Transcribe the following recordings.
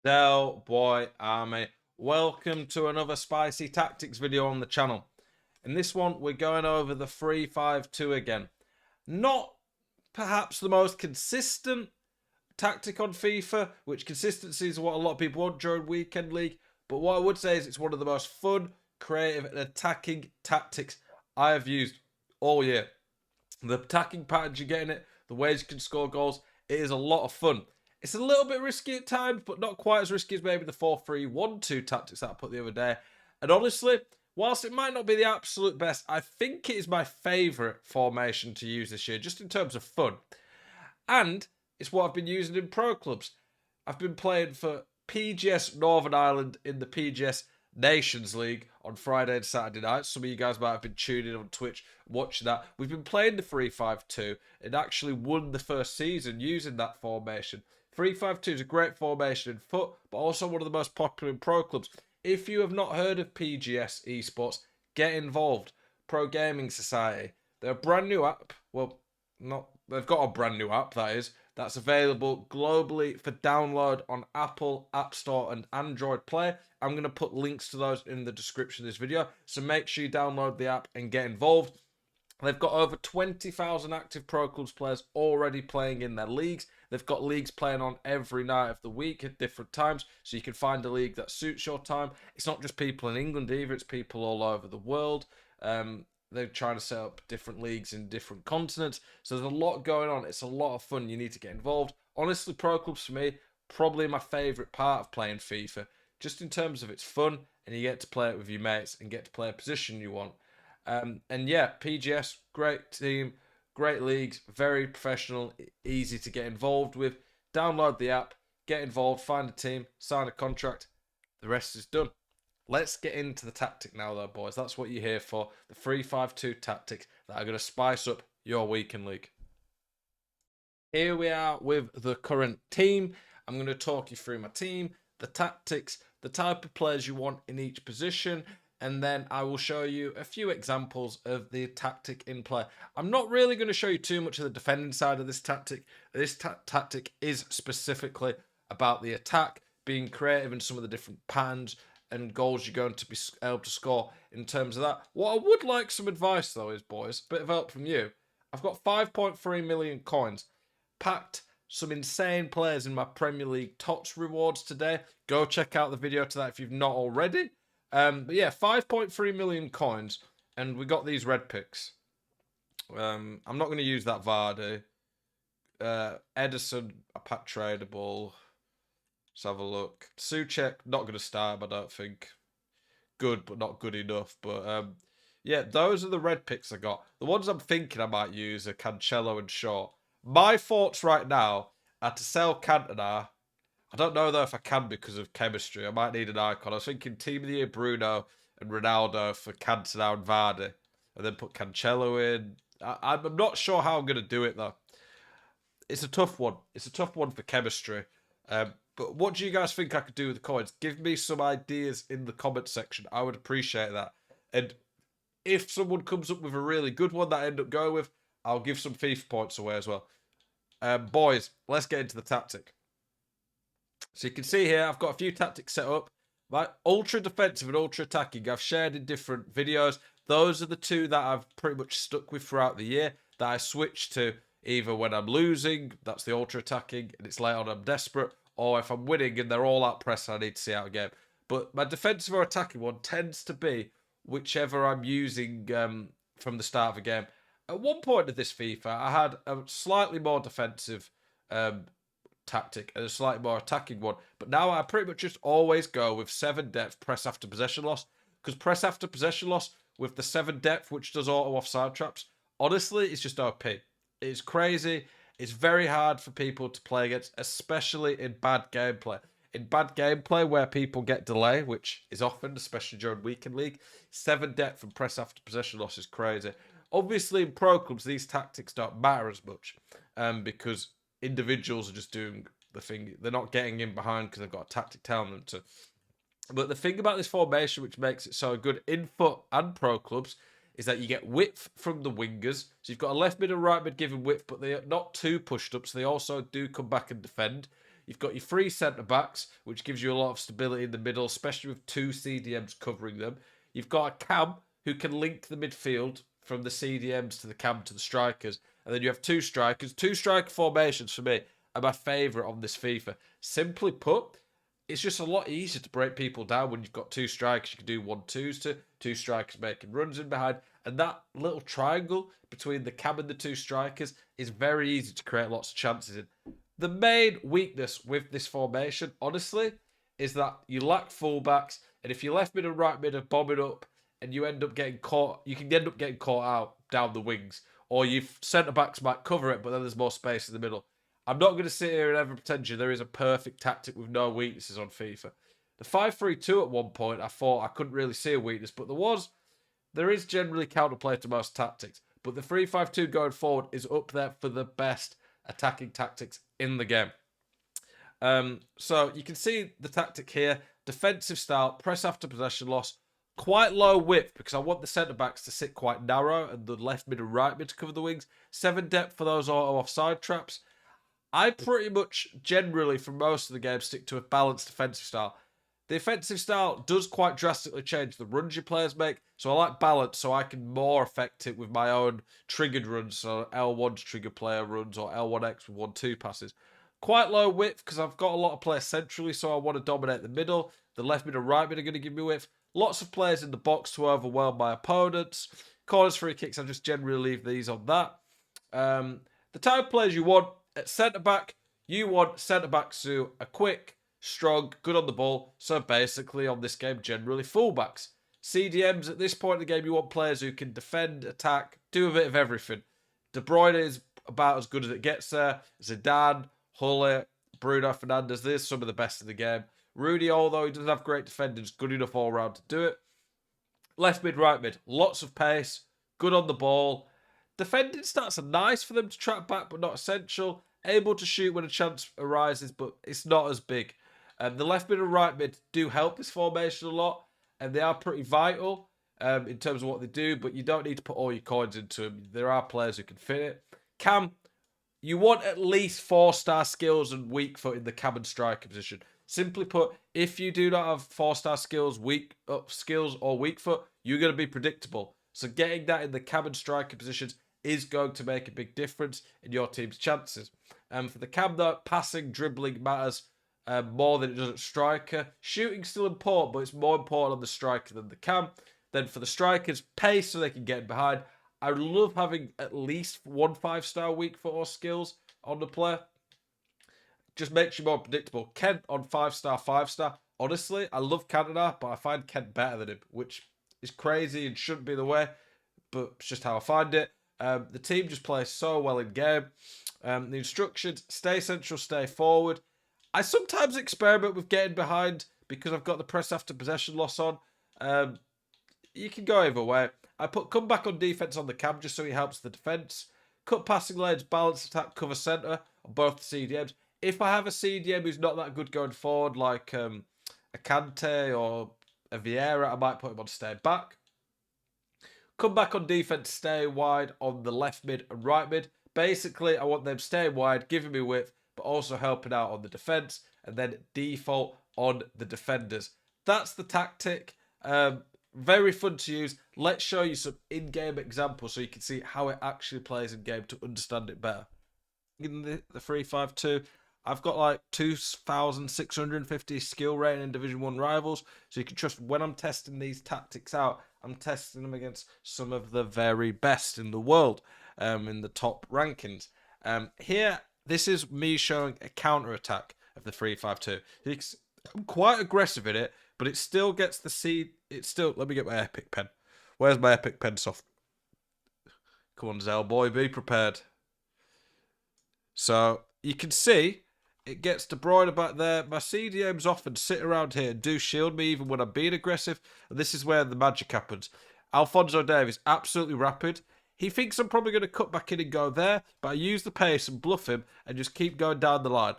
Del Boy Army, welcome to another spicy tactics video on the channel. In this one, we're going over the 3-5-2 again. Not perhaps the most consistent tactic on FIFA, which consistency is what a lot of people want during Weekend League, but what I would say is it's one of the most fun, creative, and attacking tactics I have used all year. The attacking patterns you get in it, the ways you can score goals, it is a lot of fun. It's a little bit risky at times, but not quite as risky as maybe the 4-3-1-2 tactics that I put the other day. And honestly, whilst it might not be the absolute best, I think it is my favourite formation to use this year, just in terms of fun. And it's what I've been using in pro clubs. I've been playing for PGS Northern Ireland in the PGS Nations League on Friday and Saturday nights. Some of you guys might have been tuning in on Twitch watching that. We've been playing the 3-5-2 and actually won the first season using that formation. 3-5-2 is a great formation in foot, but also one of the most popular in pro clubs. If you have not heard of PGS Esports, get involved. Pro Gaming Society. They're a brand new app. Well, not they've got a brand new app, that is, that's available globally for download on Apple App Store and Android Play. I'm going to put links to those in the description of this video, so make sure you download the app and get involved. They've got over 20,000 active Pro Clubs players already playing in their leagues. They've got leagues playing on every night of the week at different times, so you can find a league that suits your time. It's not just people in England either, it's people all over the world. They're trying to set up different leagues in different continents. So there's a lot going on. It's a lot of fun. You need to get involved. Honestly, Pro Clubs for me, probably my favourite part of playing FIFA. Just in terms of it's fun and you get to play it with your mates and get to play a position you want. And yeah, PGS, great team, great leagues, very professional, easy to get involved with. Download the app, get involved, find a team, sign a contract. The rest is done. Let's get into the tactic now, though, boys. That's what you're here for. The 3-5-2 tactics that are going to spice up your weekend league. Here we are with the current team. I'm going to talk you through my team, the tactics, the type of players you want in each position, and then I will show you a few examples of the tactic in play. I'm not really going to show you too much of the defending side of this tactic. This tactic is specifically about the attack, being creative in some of the different patterns and goals you're going to be able to score in terms of that. What I would like some advice, though, is, boys, a bit of help from you. I've got 5.3 million coins, packed some insane players in my Premier League Tots rewards today. Go check out the video to that if you've not already. But yeah, 5.3 million coins, and we got these red picks. I'm not going to use that Vardy. Edison, a pack tradable. Let's have a look. Suchek, not going to start, I don't think. Good, but not good enough. But yeah, those are the red picks I got. The ones I'm thinking I might use are Cancelo and Shaw. My thoughts right now are to sell Cantona. I don't know though if I can because of chemistry. I might need an icon. I was thinking Team of the Year Bruno and Ronaldo for Cantona and Vardy, and then put Cancelo in. I'm not sure how I'm going to do it though. It's a tough one. It's a tough one for chemistry. But what do you guys think I could do with the coins? Give me some ideas in the comment section. I would appreciate that. And if someone comes up with a really good one that I end up going with, I'll give some FIFA points away as well. Boys, let's get into the tactic. So you can see here, I've got a few tactics set up. Right, ultra defensive and ultra attacking, I've shared in different videos. Those are the two that I've pretty much stuck with throughout the year, that I switch to either when I'm losing, that's the ultra attacking, and it's late on, I'm desperate, or if I'm winning and they're all out press, I need to see out a game. But my defensive or attacking one tends to be whichever I'm using from the start of a game. At one point of this FIFA, I had a slightly more defensive tactic and a slightly more attacking one. But now I pretty much just always go with 7 depth, press after possession loss. Because press after possession loss with the 7 depth, which does auto offside traps, honestly, it's just OP. It's crazy. It's very hard for people to play against, especially in bad gameplay. In bad gameplay where people get delay, which is often, especially during weekend league, 7 depth and press after possession loss is crazy. Obviously, in pro clubs, these tactics don't matter as much because individuals are just doing the thing. They're not getting in behind because they've got a tactic telling them to. But the thing about this formation, which makes it so good in foot and pro clubs, is that you get width from the wingers. So you've got a left mid and right mid giving width, but they're not too pushed up, so they also do come back and defend. You've got your three centre-backs, which gives you a lot of stability in the middle, especially with two CDMs covering them. You've got a cam who can link the midfield from the CDMs to the cam to the strikers. And then you have two strikers. Two striker formations, for me, are my favourite on this FIFA. Simply put, it's just a lot easier to break people down when you've got two strikers. You can do 1-2s to two strikers making runs in behind. And that little triangle between the cam and the two strikers is very easy to create lots of chances in. The main weakness with this formation, honestly, is that you lack fullbacks. And if your left mid and right mid are bombing up and you end up getting caught, you can end up getting caught out down the wings. Or your centre-backs might cover it, but then there's more space in the middle. I'm not going to sit here and ever pretend you there is a perfect tactic with no weaknesses on FIFA. The 5-3-2 at one point, I thought I couldn't really see a weakness, but there is generally counterplay to most tactics. But the 3-5-2 going forward is up there for the best attacking tactics in the game. So you can see the tactic here. Defensive style, press after possession loss, quite low width because I want the centre-backs to sit quite narrow and the left mid and right mid to cover the wings. 7 depth for those auto offside traps. I pretty much generally, for most of the game, stick to a balanced defensive style. The offensive style does quite drastically change the runs your players make, so I like balance so I can more affect it with my own triggered runs, so L1 to trigger player runs or L1X with 1-2 passes. Quite low width because I've got a lot of players centrally, so I want to dominate the middle. The left mid and right mid are going to give me width. Lots of players in the box to overwhelm my opponents. Corners, free kicks, I just generally leave these on that. The type of players you want at centre-back, you want centre-backs who are quick, strong, good on the ball. So basically on this game, generally fullbacks. CDMs, at this point in the game, you want players who can defend, attack, do a bit of everything. De Bruyne is about as good as it gets there. Zidane, Huller, Bruno Fernandes, there's some of the best in the game. Rudy, although he doesn't have great defending, is good enough all round to do it. Left mid, right mid, lots of pace, good on the ball. Defending stats are nice for them to track back, but not essential. Able to shoot when a chance arises, but it's not as big. The left mid and right mid do help this formation a lot, and they are pretty vital in terms of what they do, but you don't need to put all your coins into them. There are players who can fit it. Cam, you want at least 4-star skills and weak foot in the cam and striker position. Simply put, if you do not have 4-star skills, skills or weak foot, you're going to be predictable. So getting that in the cam and striker positions is going to make a big difference in your team's chances. For the cam, though, passing, dribbling matters more than it does at striker. Shooting's still important, but it's more important on the striker than the cam. Then for the strikers, pace so they can get behind. I love having at least 1 5-star weak foot or skills on the player. Just makes you more predictable. Kent on 5-star, 5-star. Honestly, I love Cantona, but I find Kent better than him, which is crazy and shouldn't be the way, but it's just how I find it. The team just plays so well in game. The instructions, stay central, stay forward. I sometimes experiment with getting behind because I've got the press after possession loss on. You can go either way. I put come back on defense on the cam just so he helps the defense. Cut passing lanes, balance attack, cover center on both the CDMs. If I have a CDM who's not that good going forward, like a Kante or a Vieira, I might put him on stay back. Come back on defense, stay wide on the left mid and right mid. Basically, I want them staying wide, giving me width, but also helping out on the defense, and then default on the defenders. That's the tactic. Very fun to use. Let's show you some in-game examples so you can see how it actually plays in game to understand it better. In the 3-5-2, I've got like 2,650 skill rating in Division 1 rivals, so you can trust when I'm testing these tactics out, I'm testing them against some of the very best in the world, in the top rankings. Here, this is me showing a counter-attack of the 3-5-2. I'm quite aggressive in it, but it still gets the seed. It's still. Let me get my epic pen. Where's my epic pen soft? Come on, Zell boy, be prepared. So you can see it gets De Bruyne back there. My CDMs often sit around here and do shield me even when I'm being aggressive. And this is where the magic happens. Alphonso Davies, absolutely rapid. He thinks I'm probably going to cut back in and go there, but I use the pace and bluff him and just keep going down the line.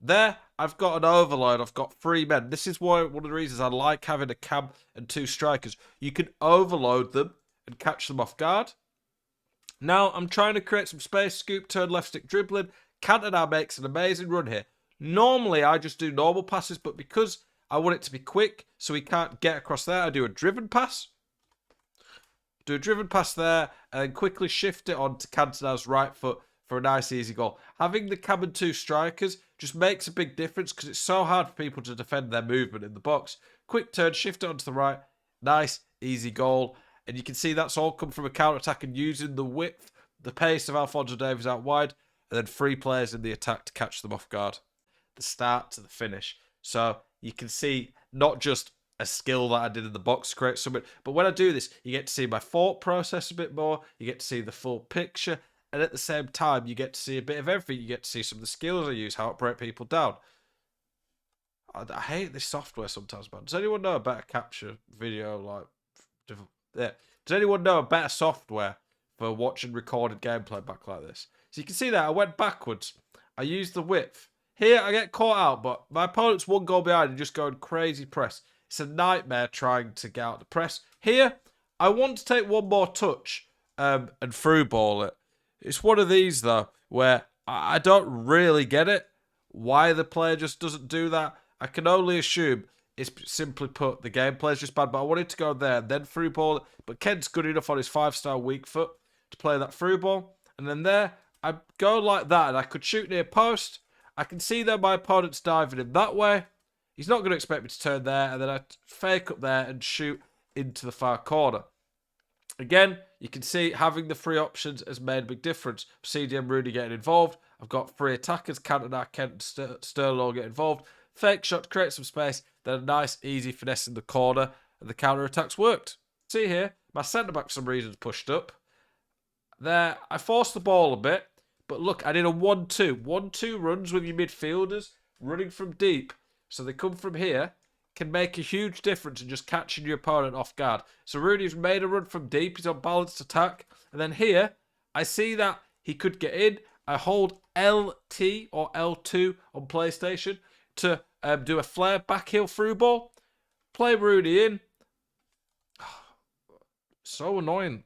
There, I've got an overload. I've got 3 men. This is why one of the reasons I like having a cam and 2 strikers. You can overload them and catch them off guard. Now, I'm trying to create some space. Scoop, turn, left stick, dribbling. Cantona makes an amazing run here. Normally, I just do normal passes, but because I want it to be quick, so he can't get across there, I do a driven pass. Do a driven pass there, and then quickly shift it on to Cantona's right foot for a nice, easy goal. Having the cam and 2 strikers just makes a big difference because it's so hard for people to defend their movement in the box. Quick turn, shift it onto the right. Nice, easy goal. And you can see that's all come from a counter-attack and using the width, the pace of Alphonso Davies out wide, and then 3 players in the attack to catch them off guard. The start to the finish. So you can see not just a skill that I did in the box to create something, but when I do this, you get to see my thought process a bit more, you get to see the full picture, and at the same time, you get to see a bit of everything. You get to see some of the skills I use, how to break people down. I hate this software sometimes, man. Does anyone know a better capture video? Yeah. Does anyone know a better software for watching recorded gameplay back like this? So you can see that I went backwards. I used the width. Here, I get caught out, but my opponent's 1 goal behind and just going crazy press. It's a nightmare trying to get out the press. Here, I want to take one more touch and through ball it. It's one of these, though, where I don't really get it. Why the player just doesn't do that. I can only assume it's simply put, the gameplay's just bad, but I wanted to go there and then through ball it. But Kent's good enough on his 5-star weak foot to play that through ball. And then there, I go like that, and I could shoot near post. I can see that my opponent's diving him that way. He's not going to expect me to turn there, and then I fake up there and shoot into the far corner. Again, you can see having the 3 options has made a big difference. CDM Rooney getting involved. I've got 3 attackers, Cantona, Kent, and Sterling all get involved. Fake shot to create some space, then a nice, easy finesse in the corner, and the counter-attacks worked. See here, my centre-back for some reason is pushed up. There, I forced the ball a bit, but look, I did a 1-2. 1-2 runs with your midfielders running from deep. So they come from here, can make a huge difference in just catching your opponent off guard. So Rooney's made a run from deep. He's on balanced attack. And then here, I see that he could get in. I hold LT or L2 on PlayStation to do a flare back heel through ball. Play Rooney in. So annoying.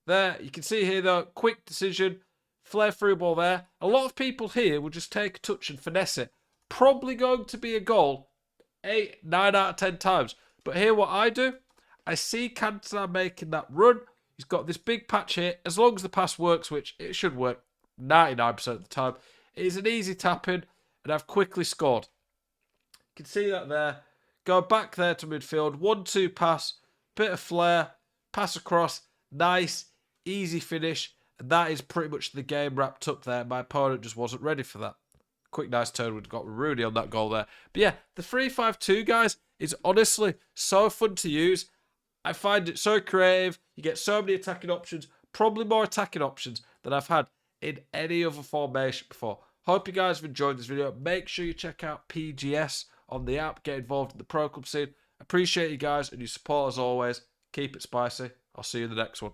There, you can see here though, quick decision. Flare through ball there. A lot of people here will just take a touch and finesse it. Probably going to be a goal 9 out of 10 times. But here what I do, I see Cantona making that run. He's got this big patch here. As long as the pass works, which it should work 99% of the time, it is an easy tap in, and I've quickly scored. You can see that there. Go back there to midfield. 1-2 pass, bit of flair, pass across, nice, easy finish. And that is pretty much the game wrapped up there. My opponent just wasn't ready for that. Quick, nice turn would have got Rooney on that goal there. But yeah, the 3-5-2, guys, is honestly so fun to use. I find it so creative. You get so many attacking options, probably more attacking options than I've had in any other formation before. Hope you guys have enjoyed this video. Make sure you check out PGS on the app. Get involved in the Pro Club scene. Appreciate you guys and your support as always. Keep it spicy. I'll see you in the next one.